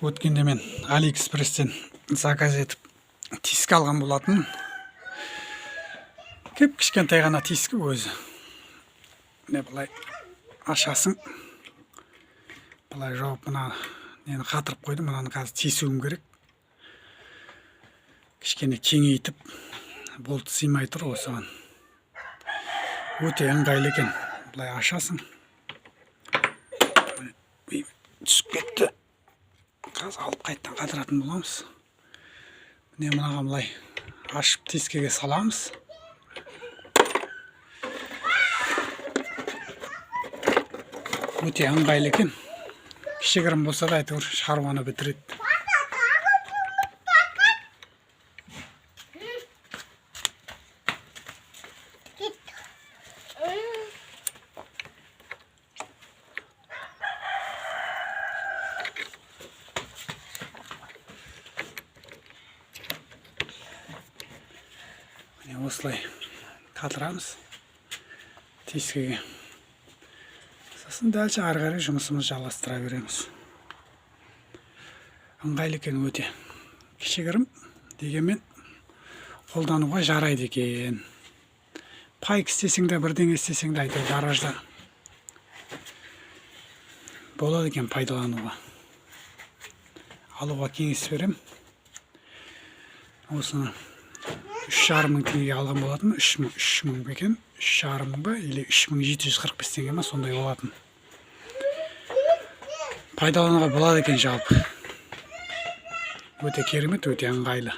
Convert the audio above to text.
Өткенде мен Алиэкспресстен заказ етіп тискі алған болатын. Кеп кішкентай ғана тискі өзі. Не былай ашасың. Былай жауып мына нені қатырып қойдым. Мынаны қазір тесуім керек. Кішкене кеңейтіп болты сыймай тұр осыған. Өте ыңғайлы екен. Былай ашасың. Түсіп кетті. Қазір алып қайттан қатыратын боламыз. Міне мынаға былай ашып тискіге саламыз. Өте ыңғайлы екен. Кішігірім болса да әйтеуір шаруаны бітіреді. Осылай қатырамыз тискіге. Сосын дәлше ары қарай жұмысымыз жалғастыра береміз. Ыңғайлы екен өте. Кішігірім дегенмен қолдануға жарайды екен. Пайк істесең де бірдеңе істесең де әйтеуір гаражда болады екен пайдалануға. Алуға кеңес берем. Осыны 3,5 мың теңгеге алған болатын. 3 мың бекен. 3,5 мың ба, или 3745 теңге ма, сондай болатын. Пайдалануға болады екен жалпы. Өте керемет, өте ыңғайлы.